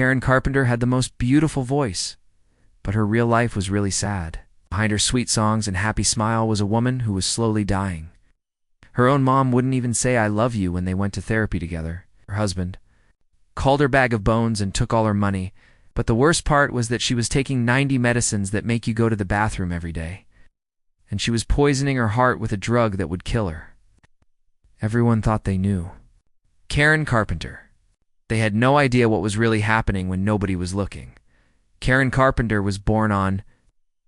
Karen Carpenter had the most beautiful voice, but her real life was really sad. Behind her sweet songs and happy smile was a woman who was slowly dying. Her own mom wouldn't even say "I love you" when they went to therapy together. Her husband called her bag of bones and took all her money, but the worst part was that she was taking 90 medicines that make you go to the bathroom every day. And she was poisoning her heart with a drug that would kill her. Everyone thought they knew. Karen Carpenter. They had no idea what was really happening when nobody was looking. Karen Carpenter was born on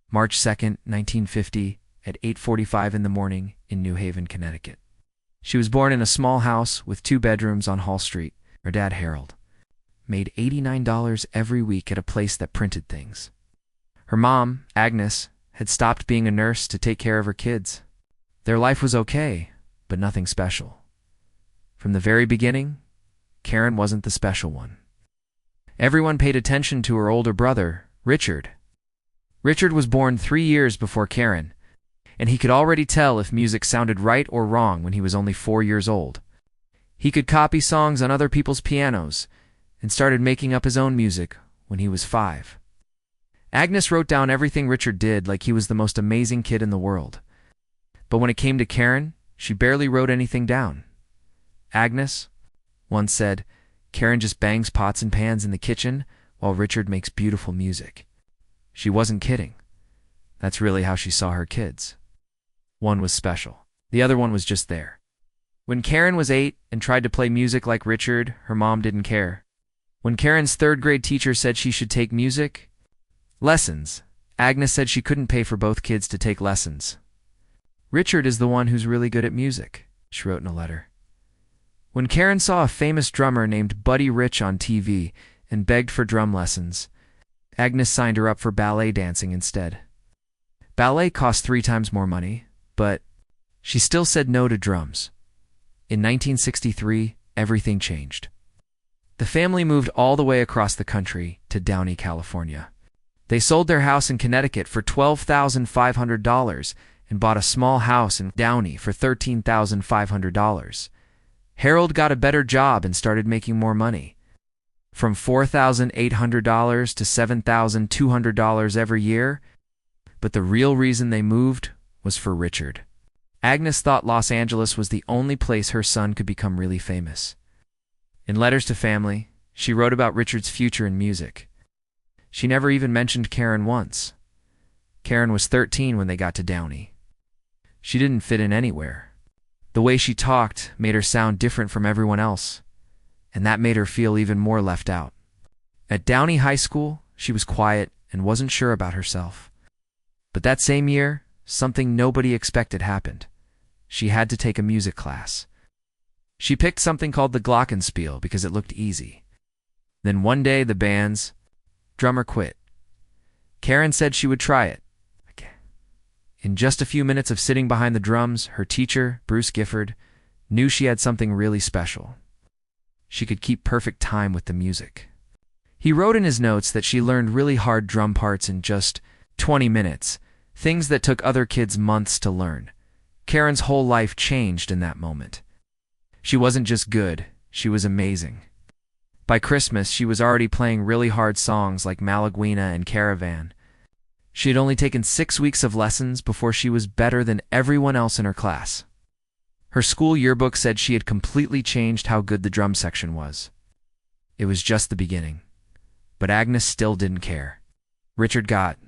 March 2nd, 1950, at 8:45 in the morning in New Haven, Connecticut. She was born in a small house with 2 bedrooms on Hall Street. Her dad, Harold, made $89 every week at a place that printed things. Her mom, Agnes, had stopped being a nurse to take care of her kids. Their life was okay, but nothing special. From the very beginning, Karen wasn't the special one. Everyone paid attention to her older brother, Richard. Richard was born 3 years before Karen, and he could already tell if music sounded right or wrong when he was only 4 years old. He could copy songs on other people's pianos and started making up his own music when he was 5. Agnes wrote down everything Richard did like he was the most amazing kid in the world. But when it came to Karen, she barely wrote anything down. Agnes once said, "Karen just bangs pots and pans in the kitchen while Richard makes beautiful music." She wasn't kidding. That's really how she saw her kids. One was special. The other one was just there. When Karen was 8 and tried to play music like Richard, her mom didn't care. When Karen's 3rd grade teacher said she should take music lessons, Agnes said she couldn't pay for both kids to take lessons. "Richard is the one who's really good at music," she wrote in a letter. When Karen saw a famous drummer named Buddy Rich on TV and begged for drum lessons, Agnes signed her up for ballet dancing instead. Ballet cost 3 times more money, but she still said no to drums. In 1963, everything changed. The family moved all the way across the country to Downey, California. They sold their house in Connecticut for $12,500 and bought a small house in Downey for $13,500. Harold got a better job and started making more money, from $4,800 to $7,200 every year. But the real reason they moved was for Richard. Agnes thought Los Angeles was the only place her son could become really famous. In letters to family, she wrote about Richard's future in music. She never even mentioned Karen once. Karen was 13 when they got to Downey. She didn't fit in anywhere. The way she talked made her sound different from everyone else, and that made her feel even more left out. At Downey High School, she was quiet and wasn't sure about herself. But that same year, something nobody expected happened. She had to take a music class. She picked something called the Glockenspiel because it looked easy. Then one day the band's drummer quit. Karen said she would try it. In just a few minutes of sitting behind the drums, her teacher, Bruce Gifford, knew she had something really special. She could keep perfect time with the music. He wrote in his notes that she learned really hard drum parts in just 20 minutes, things that took other kids months to learn. Karen's whole life changed in that moment. She wasn't just good, she was amazing. By Christmas, she was already playing really hard songs like Malaguena and Caravan. She had only taken 6 weeks of lessons before she was better than everyone else in her class. Her school yearbook said she had completely changed how good the drum section was. It was just the beginning. But Agnes still didn't care. Richard got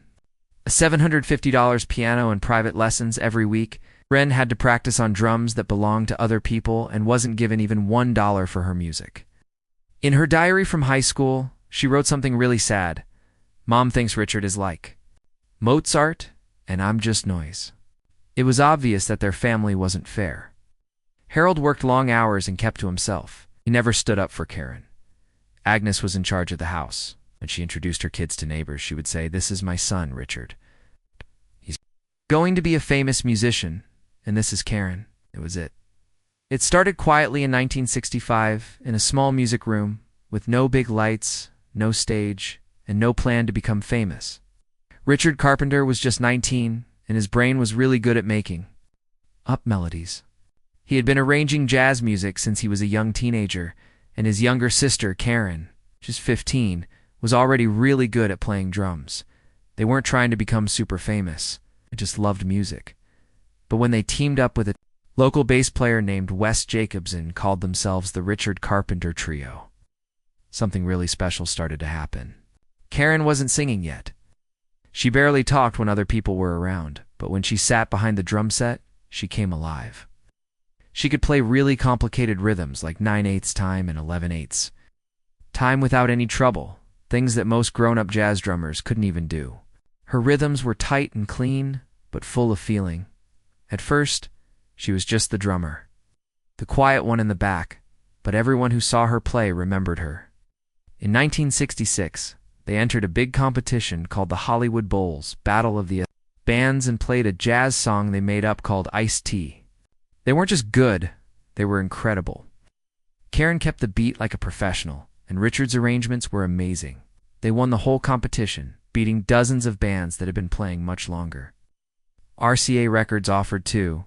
a $750 piano and private lessons every week. Ren had to practice on drums that belonged to other people and wasn't given even $1 for her music. In her diary from high school, she wrote something really sad. "Mom thinks Richard is like Mozart, and I'm just noise." It was obvious that their family wasn't fair. Harold worked long hours and kept to himself. He never stood up for Karen. Agnes was in charge of the house. When she introduced her kids to neighbors, she would say, "This is my son, Richard. He's going to be a famous musician, and this is Karen." It was it. It started quietly in 1965 in a small music room with no big lights, no stage, and no plan to become famous. Richard Carpenter was just 19, and his brain was really good at making up melodies. He had been arranging jazz music since he was a young teenager, and his younger sister, Karen, just 15, was already really good at playing drums. They weren't trying to become super famous. They just loved music. But when they teamed up with a local bass player named Wes Jacobs and called themselves the Richard Carpenter Trio, something really special started to happen. Karen wasn't singing yet. She barely talked when other people were around, but when she sat behind the drum set, she came alive. She could play really complicated rhythms like 9/8 time and 11/8 time without any trouble, things that most grown-up jazz drummers couldn't even do. Her rhythms were tight and clean, but full of feeling. At first, she was just the drummer, the quiet one in the back, but everyone who saw her play remembered her. In 1966, they entered a big competition called the Hollywood Bowls Battle of the Bands and played a jazz song they made up called Iced Tea. They weren't just good, they were incredible. Karen kept the beat like a professional, and Richard's arrangements were amazing. They won the whole competition, beating dozens of bands that had been playing much longer. RCA Records offered to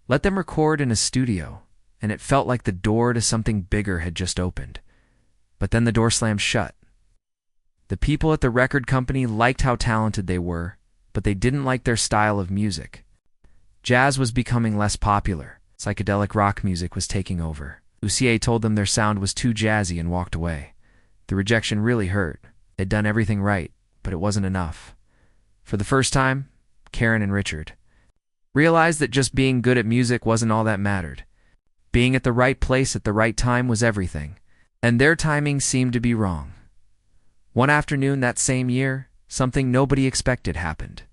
let them record in a studio, and it felt like the door to something bigger had just opened. But then the door slammed shut. The people at the record company liked how talented they were, but they didn't like their style of music. Jazz was becoming less popular. Psychedelic rock music was taking over. RCA told them their sound was too jazzy and walked away. The rejection really hurt. They'd done everything right, but it wasn't enough. For the first time, Karen and Richard realized that just being good at music wasn't all that mattered. Being at the right place at the right time was everything, and their timing seemed to be wrong. One afternoon that same year, something nobody expected happened.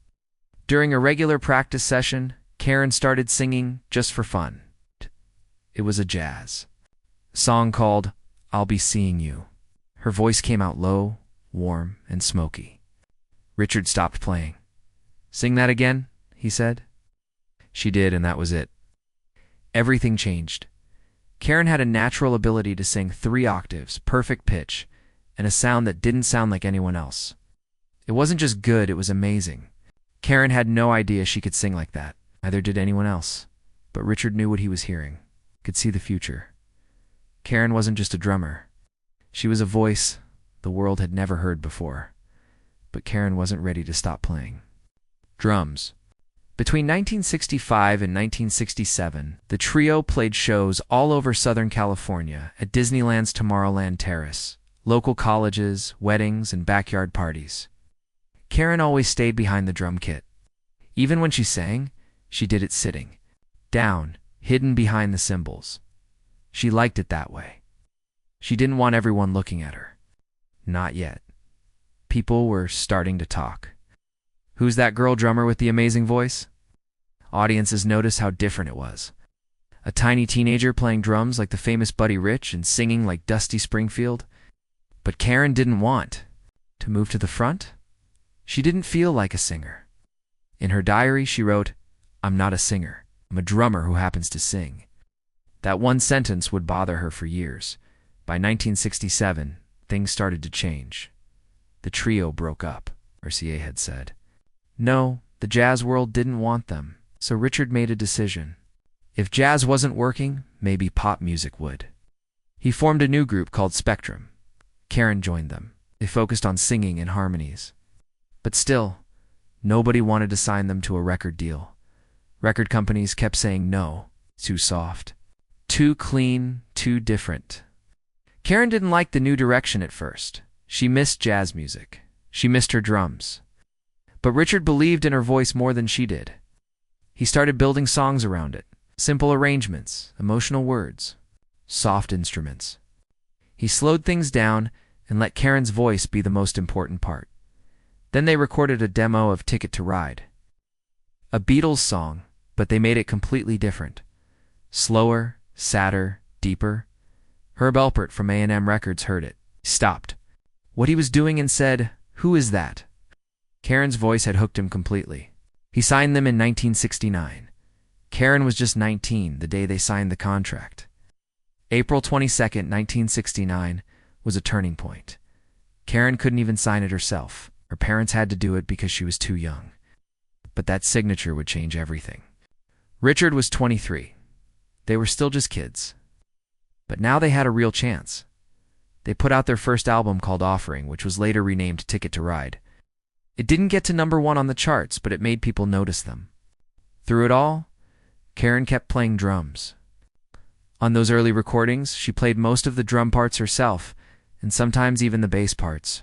During a regular practice session, Karen started singing just for fun. It was a jazz song called I'll Be Seeing You. Her voice came out low, warm, and smoky. Richard stopped playing. "Sing that again," he said. She did, and that was it. Everything changed. Karen had a natural ability to sing 3 octaves, perfect pitch, and a sound that didn't sound like anyone else. It wasn't just good, it was amazing. Karen had no idea she could sing like that. Neither did anyone else. But Richard knew what he was hearing, could see the future. Karen wasn't just a drummer. She was a voice the world had never heard before. But Karen wasn't ready to stop playing drums. Between 1965 and 1967, the trio played shows all over Southern California at Disneyland's Tomorrowland Terrace, local colleges, weddings, and backyard parties. Karen always stayed behind the drum kit. Even when she sang, she did it sitting, down, hidden behind the cymbals. She liked it that way. She didn't want everyone looking at her. Not yet. People were starting to talk. Who's that girl drummer with the amazing voice? Audiences noticed how different it was. A tiny teenager playing drums like the famous Buddy Rich and singing like Dusty Springfield. But Karen didn't want to move to the front. She didn't feel like a singer. In her diary, she wrote, "I'm not a singer. I'm a drummer who happens to sing." That one sentence would bother her for years. By 1967, things started to change. The trio broke up, RCA had said. No, the jazz world didn't want them, so Richard made a decision. If jazz wasn't working, maybe pop music would. He formed a new group called Spectrum. Karen joined them. They focused on singing and harmonies. But still, nobody wanted to sign them to a record deal. Record companies kept saying no, too soft, too clean, too different. Karen didn't like the new direction at first. She missed jazz music. She missed her drums. But Richard believed in her voice more than she did. He started building songs around it. Simple arrangements, emotional words, soft instruments. He slowed things down and let Karen's voice be the most important part. Then they recorded a demo of Ticket to Ride. A Beatles song, but they made it completely different. Slower, sadder, deeper. Herb Alpert from A&M Records heard it, stopped what he was doing and said, "Who is that?" Karen's voice had hooked him completely. He signed them in 1969. Karen was just 19 the day they signed the contract. April 22nd, 1969 was a turning point. Karen couldn't even sign it herself. Her parents had to do it because she was too young. But that signature would change everything. Richard was 23. They were still just kids. But now they had a real chance. They put out their first album called Offering, which was later renamed Ticket to Ride. It didn't get to #1 on the charts, but it made people notice them. Through it all, Karen kept playing drums. On those early recordings, she played most of the drum parts herself, and sometimes even the bass parts.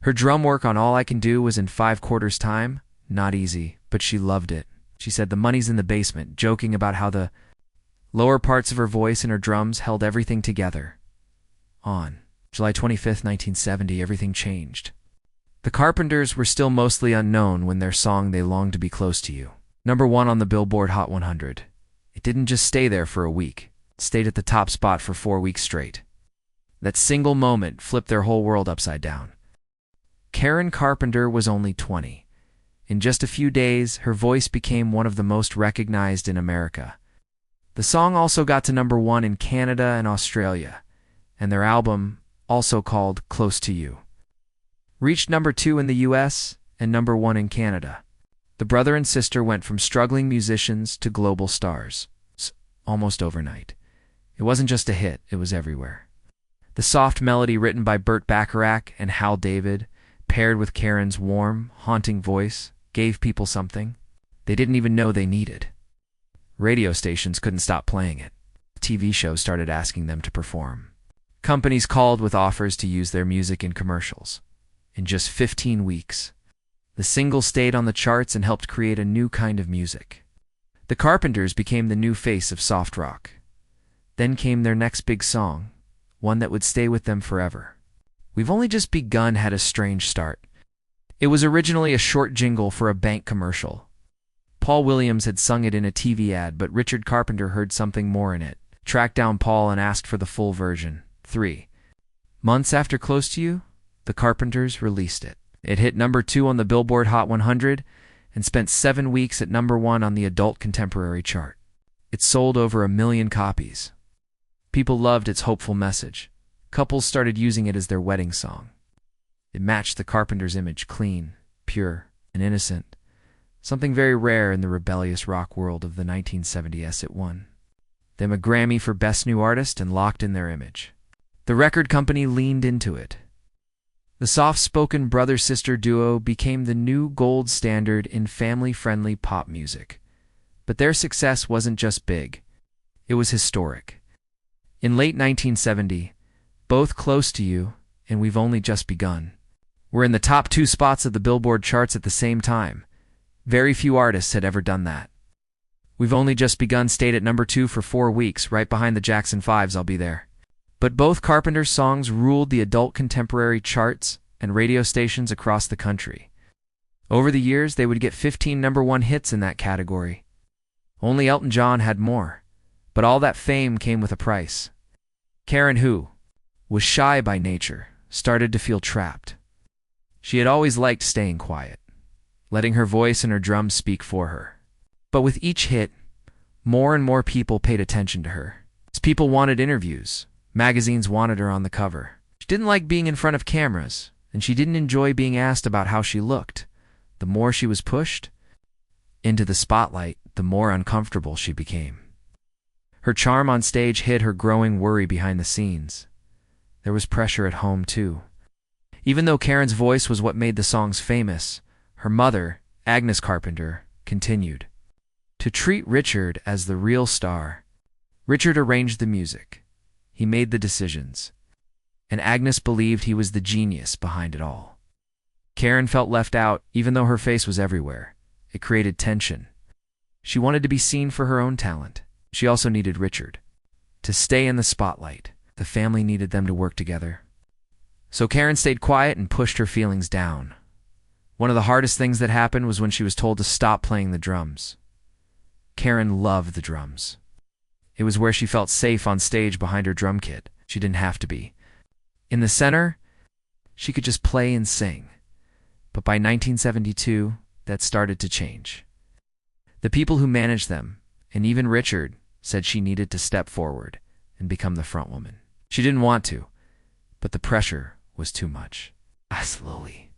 Her drum work on All I Can Do was in 5/4 time. Not easy, but she loved it. She said the money's in the basement, joking about how the lower parts of her voice and her drums held everything together. On July 25, 1970, everything changed. The Carpenters were still mostly unknown when their song They Long to Be Close to You, #1 on the Billboard Hot 100. It didn't just stay there for a week. It stayed at the top spot for 4 weeks straight. That single moment flipped their whole world upside down. Karen Carpenter was only 20. In just a few days, her voice became one of the most recognized in America. The song also got to #1 in Canada and Australia, and their album, also called Close to You, reached #2 in the US and #1 in Canada. The brother and sister went from struggling musicians to global stars, almost overnight. It wasn't just a hit, it was everywhere. The soft melody written by Burt Bacharach and Hal David, paired with Karen's warm, haunting voice, gave people something they didn't even know they needed. Radio stations couldn't stop playing it. TV shows started asking them to perform. Companies called with offers to use their music in commercials. In just 15 weeks, the single stayed on the charts and helped create a new kind of music. The Carpenters became the new face of soft rock. Then came their next big song, one that would stay with them forever. We've Only Just Begun had a strange start. It was originally a short jingle for a bank commercial. Paul Williams had sung it in a TV ad, but Richard Carpenter heard something more in it, tracked down Paul and asked for the full version. 3 months after Close to You, the Carpenters released it. It hit #2 on the Billboard Hot 100 and spent 7 weeks at #1 on the adult contemporary chart. It sold over 1 million copies. People loved its hopeful message. Couples started using it as their wedding song. It matched the Carpenters' image, clean, pure, and innocent, something very rare in the rebellious rock world of the 1970s. It won them a Grammy for Best New Artist and locked in their image. The record company leaned into it. The soft-spoken brother-sister duo became the new gold standard in family-friendly pop music. But their success wasn't just big. It was historic. In late 1970, both Close to You and We've Only Just Begun were in the top 2 spots of the Billboard charts at the same time. Very few artists had ever done that. We've Only Just Begun stayed at #2 for 4 weeks, right behind the Jackson 5's I'll Be There. But both Carpenter's songs ruled the adult contemporary charts and radio stations across the country. Over the years, they would get 15 #1 hits in that category. Only Elton John had more, but all that fame came with a price. Karen, who was shy by nature, started to feel trapped. She had always liked staying quiet, letting her voice and her drums speak for her. But with each hit, more and more people paid attention to her. As people wanted interviews, magazines wanted her on the cover. She didn't like being in front of cameras, and she didn't enjoy being asked about how she looked. The more she was pushed into the spotlight, the more uncomfortable she became. Her charm on stage hid her growing worry behind the scenes. There was pressure at home, too. Even though Karen's voice was what made the songs famous, her mother, Agnes Carpenter, continued to treat Richard as the real star. Richard arranged the music. He made the decisions. And Agnes believed he was the genius behind it all. Karen felt left out, even though her face was everywhere. It created tension. She wanted to be seen for her own talent. She also needed Richard to stay in the spotlight. The family needed them to work together. So Karen stayed quiet and pushed her feelings down. One of the hardest things that happened was when she was told to stop playing the drums. Karen loved the drums. It was where she felt safe on stage behind her drum kit. She didn't have to be. In the center, she could just play and sing. But by 1972, that started to change. The people who managed them, and even Richard, said she needed to step forward and become the front woman. She didn't want to, but the pressure was too much. Slowly,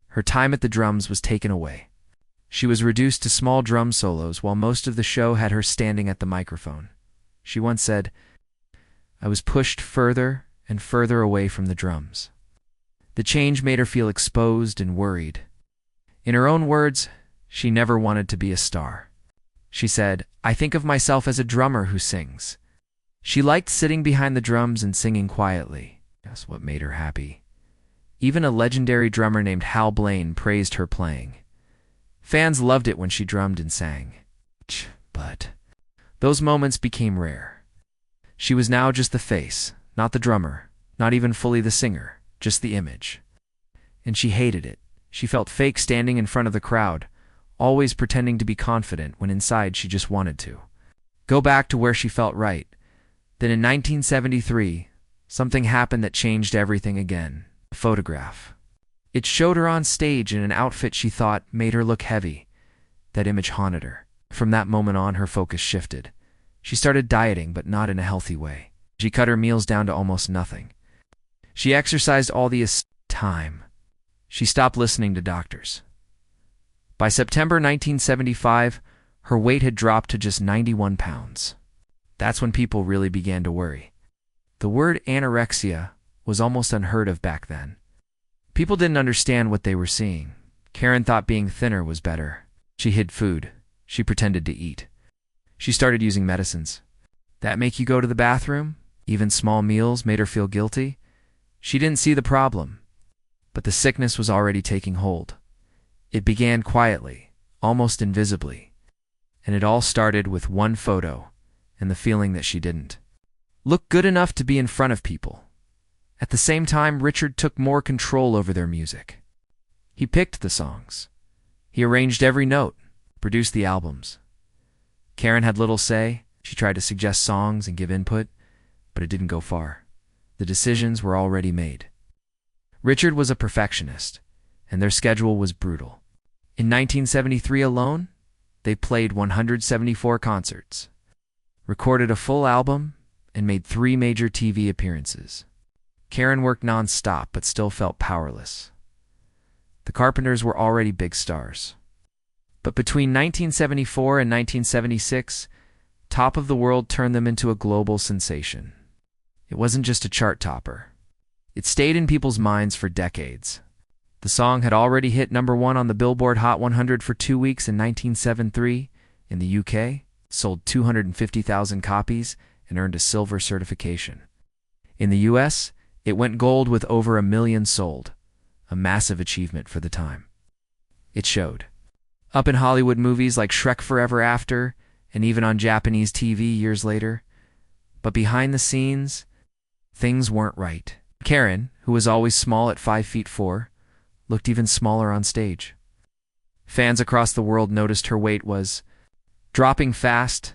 her time at the drums was taken away. She was reduced to small drum solos while most of the show had her standing at the microphone. She once said, "I was pushed further and further away from the drums. The change made her feel exposed and worried. In her own words, she never wanted to be a star. She said, "I think of myself as a drummer who sings." She liked sitting behind the drums and singing quietly. That's what made her happy. Even a legendary drummer named Hal Blaine praised her playing. Fans loved it when she drummed and sang. But those moments became rare. She was now just the face, not the drummer, not even fully the singer, just the image. And she hated it. She felt fake standing in front of the crowd, always pretending to be confident when inside she just wanted to go back to where she felt right. Then in 1973, something happened that changed everything again. A photograph. It showed her on stage in an outfit she thought made her look heavy. That image haunted her. From that moment on, her focus shifted. She started dieting, but not in a healthy way. She cut her meals down to almost nothing. She exercised all the time. She stopped listening to doctors. By September 1975, her weight had dropped to just 91 pounds. That's when people really began to worry. The word anorexia was almost unheard of back then. People didn't understand what they were seeing. Karen thought being thinner was better. She hid food. She pretended to eat. She started using medicines. That make you go to the bathroom? Even small meals made her feel guilty. She didn't see the problem, but the sickness was already taking hold. It began quietly, almost invisibly, and it all started with one photo and the feeling that she didn't look good enough to be in front of people. At the same time, Richard took more control over their music. He picked the songs. He arranged every note, produced the albums. Karen had little say. She tried to suggest songs and give input, but it didn't go far. The decisions were already made. Richard was a perfectionist, and their schedule was brutal. In 1973 alone, they played 174 concerts, recorded a full album, and made 3 major TV appearances. Karen worked non-stop but still felt powerless. The Carpenters were already big stars. But between 1974 and 1976, Top of the World turned them into a global sensation. It wasn't just a chart topper. It stayed in people's minds for decades. The song had already hit #1 on the Billboard Hot 100 for 2 weeks in 1973 in the UK, sold 250,000 copies, and earned a silver certification. In the US, it went gold with over 1 million sold, a massive achievement for the time. It showed up in Hollywood movies like Shrek Forever After, and even on Japanese TV years later. But behind the scenes, things weren't right. Karen, who was always small at 5'4", looked even smaller on stage. Fans across the world noticed her weight was dropping fast.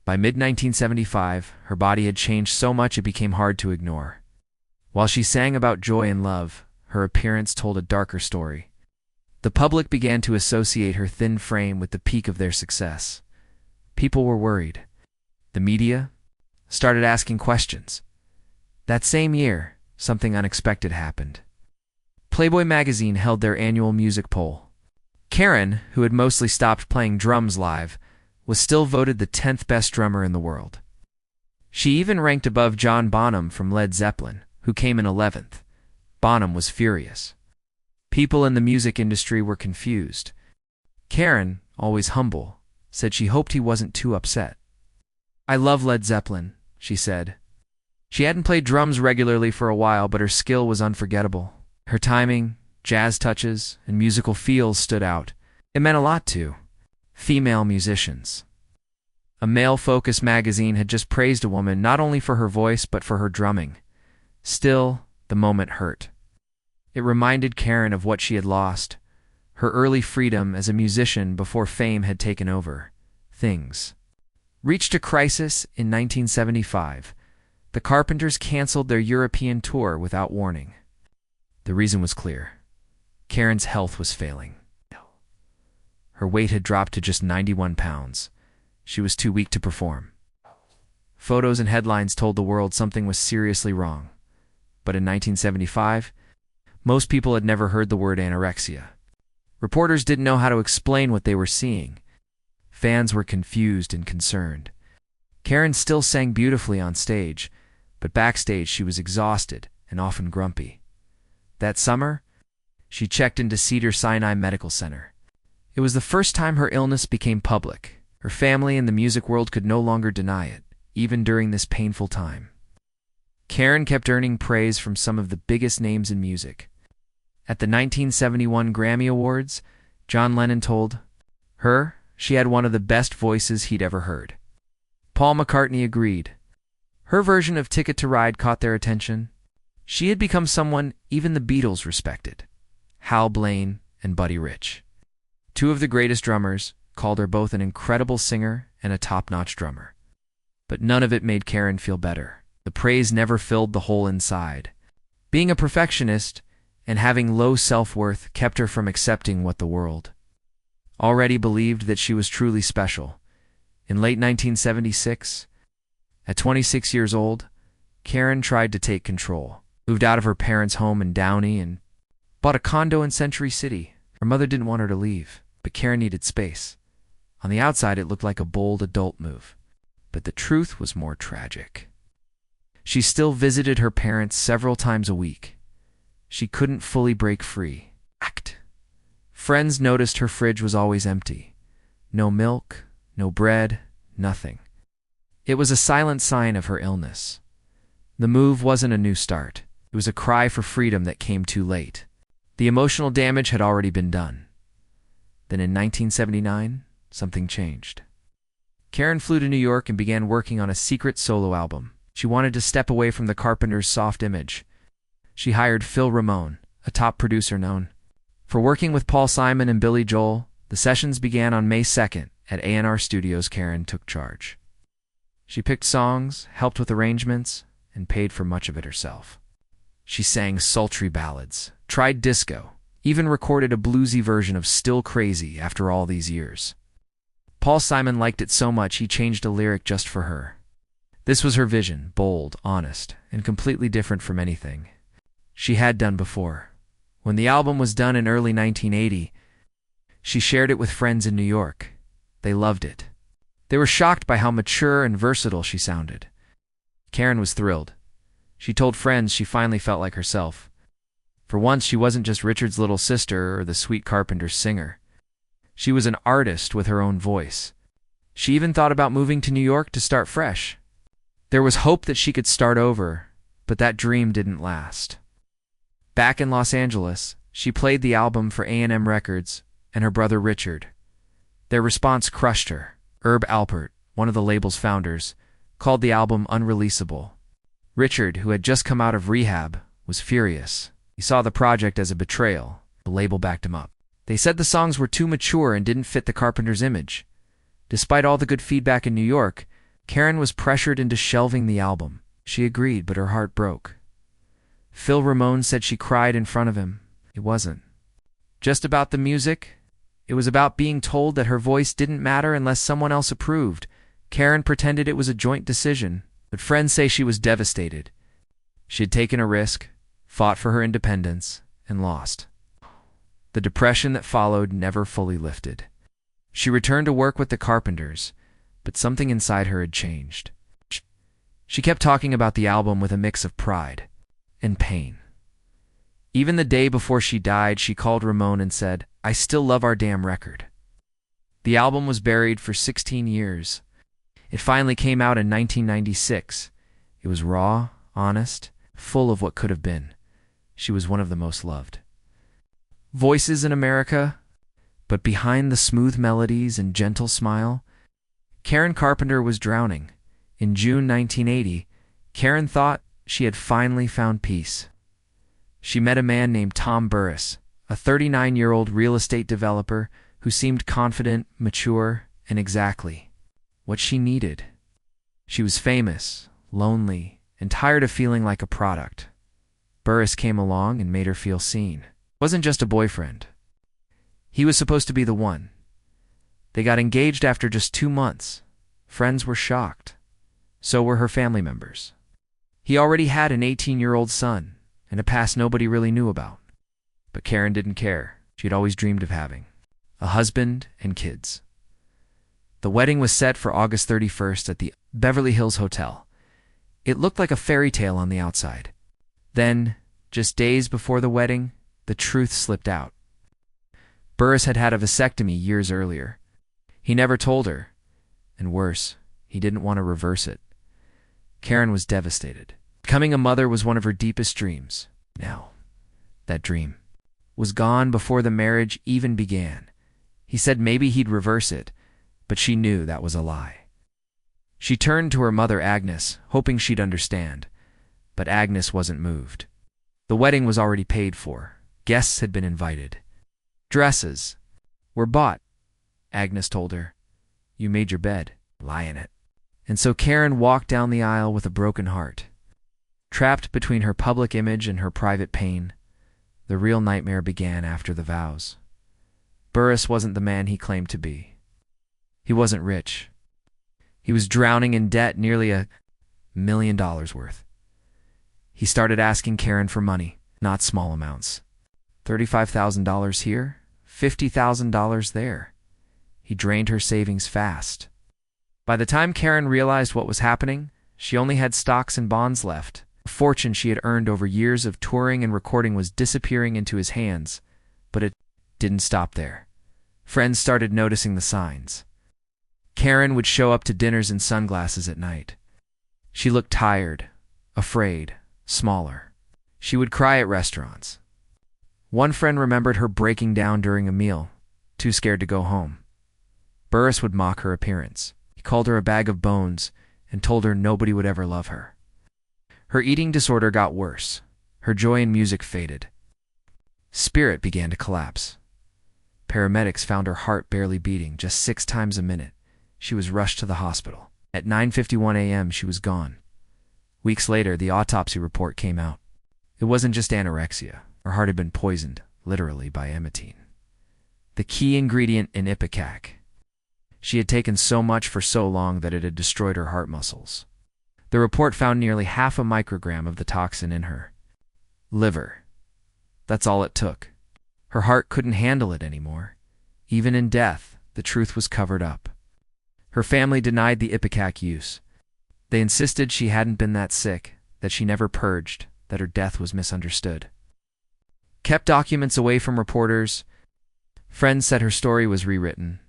By mid-1975, her body had changed so much it became hard to ignore. While she sang about joy and love, her appearance told a darker story. The public began to associate her thin frame with the peak of their success. People were worried. The media started asking questions. That same year, something unexpected happened. Playboy magazine held their annual music poll. Karen, who had mostly stopped playing drums live, was still voted the 10th best drummer in the world. She even ranked above John Bonham from Led Zeppelin, who came in 11th. Bonham was furious. People in the music industry were confused. Karen, always humble, said she hoped he wasn't too upset. "I love Led Zeppelin," she said. She hadn't played drums regularly for a while, but her skill was unforgettable. Her timing, jazz touches, and musical feels stood out. It meant a lot to female musicians. A male-focused magazine had just praised a woman not only for her voice but for her drumming. Still, the moment hurt. It reminded Karen of what she had lost, her early freedom as a musician before fame had taken over. Things reached a crisis in 1975. The Carpenters canceled their European tour without warning. The reason was clear. Karen's health was failing. Her weight had dropped to just 91 pounds. She was too weak to perform. Photos and headlines told the world something was seriously wrong. But in 1975, most people had never heard the word anorexia. Reporters didn't know how to explain what they were seeing. Fans were confused and concerned. Karen still sang beautifully on stage, but backstage she was exhausted and often grumpy. That summer, she checked into Cedars-Sinai Medical Center. It was the first time her illness became public. Her family and the music world could no longer deny it, even during this painful time. Karen kept earning praise from some of the biggest names in music. At the 1971 Grammy Awards, John Lennon told her she had one of the best voices he'd ever heard. Paul McCartney agreed. Her version of Ticket to Ride caught their attention. She had become someone even the Beatles respected. Hal Blaine and Buddy Rich, two of the greatest drummers, called her both an incredible singer and a top-notch drummer. But none of it made Karen feel better. The praise never filled the hole inside. Being a perfectionist and having low self-worth kept her from accepting what the world already believed that she was truly special. In late 1976, at 26 years old, Karen tried to take control, moved out of her parents' home in Downey and bought a condo in Century City. Her mother didn't want her to leave, but Karen needed space. On the outside, it looked like a bold adult move, but the truth was more tragic. She still visited her parents several times a week. She couldn't fully break free. Friends noticed her fridge was always empty. No milk, no bread, nothing. It was a silent sign of her illness. The move wasn't a new start. It was a cry for freedom that came too late. The emotional damage had already been done. Then in 1979, something changed. Karen flew to New York and began working on a secret solo album. She wanted to step away from the Carpenters' soft image. She hired Phil Ramone, a top producer known for working with Paul Simon and Billy Joel. The sessions began on May 2nd at A&R Studios. Karen took charge. She picked songs, helped with arrangements, and paid for much of it herself. She sang sultry ballads, tried disco, even recorded a bluesy version of Still Crazy after all these years. Paul Simon liked it so much he changed a lyric just for her. This was her vision, bold, honest, and completely different from anything she had done before. When the album was done in early 1980, she shared it with friends in New York. They loved it. They were shocked by how mature and versatile she sounded. Karen was thrilled. She told friends she finally felt like herself. For once, she wasn't just Richard's little sister or the sweet Carpenter singer. She was an artist with her own voice. She even thought about moving to New York to start fresh. There was hope that she could start over, but that dream didn't last. Back in Los Angeles, she played the album for A&M Records and her brother Richard. Their response crushed her. Herb Alpert, one of the label's founders, called the album unreleasable. Richard, who had just come out of rehab, was furious. He saw the project as a betrayal. The label backed him up. They said the songs were too mature and didn't fit the Carpenters' image. Despite all the good feedback in New York, Karen was pressured into shelving the album. She agreed, but her heart broke. Phil Ramone said she cried in front of him. It wasn't just about the music. It was about being told that her voice didn't matter unless someone else approved. Karen pretended it was a joint decision, but friends say she was devastated. She had taken a risk, fought for her independence, and lost. The depression that followed never fully lifted. She returned to work with the Carpenters, but something inside her had changed. She kept talking about the album with a mix of pride and pain. Even the day before she died, she called Ramone and said, "I still love our damn record." The album was buried for 16 years. It finally came out in 1996. It was raw, honest, full of what could have been. She was one of the most loved voices in America, but behind the smooth melodies and gentle smile, Karen Carpenter was drowning. In June 1980, Karen thought she had finally found peace. She met a man named Tom Burris, a 39-year-old real estate developer who seemed confident, mature, and exactly what she needed. She was famous, lonely, and tired of feeling like a product. Burris came along and made her feel seen. It wasn't just a boyfriend. He was supposed to be the one. They got engaged after just 2 months. Friends were shocked. So were her family members. He already had an 18-year-old son and a past nobody really knew about. But Karen didn't care. She had always dreamed of having a husband and kids. The wedding was set for August 31st at the Beverly Hills Hotel. It looked like a fairy tale on the outside. Then, just days before the wedding, the truth slipped out. Burris had had a vasectomy years earlier. He never told her, and worse, he didn't want to reverse it. Karen was devastated. Becoming a mother was one of her deepest dreams. Now, that dream was gone before the marriage even began. He said maybe he'd reverse it, but she knew that was a lie. She turned to her mother Agnes, hoping she'd understand, but Agnes wasn't moved. The wedding was already paid for. Guests had been invited. Dresses were bought. Agnes told her, "You made your bed. Lie in it." And so Karen walked down the aisle with a broken heart. Trapped between her public image and her private pain, the real nightmare began after the vows. Burris wasn't the man he claimed to be. He wasn't rich. He was drowning in debt, nearly $1 million worth. He started asking Karen for money, not small amounts. $35,000 here, $50,000 there. He drained her savings fast. By the time Karen realized what was happening, she only had stocks and bonds left. A fortune she had earned over years of touring and recording was disappearing into his hands, but it didn't stop there. Friends started noticing the signs. Karen would show up to dinners in sunglasses at night. She looked tired, afraid, smaller. She would cry at restaurants. One friend remembered her breaking down during a meal, too scared to go home. Burris would mock her appearance. He called her a bag of bones and told her nobody would ever love her. Her eating disorder got worse. Her joy in music faded. Spirit began to collapse. Paramedics found her heart barely beating, just 6 times a minute. She was rushed to the hospital. At 9:51 a.m., she was gone. Weeks later, the autopsy report came out. It wasn't just anorexia. Her heart had been poisoned, literally, by emetine, the key ingredient in ipecac. She had taken so much for so long that it had destroyed her heart muscles. The report found nearly half a microgram of the toxin in her liver. That's all it took. Her heart couldn't handle it anymore. Even in death, the truth was covered up. Her family denied the ipecac use. They insisted she hadn't been that sick, that she never purged, that her death was misunderstood. Kept documents away from reporters. Friends said her story was rewritten.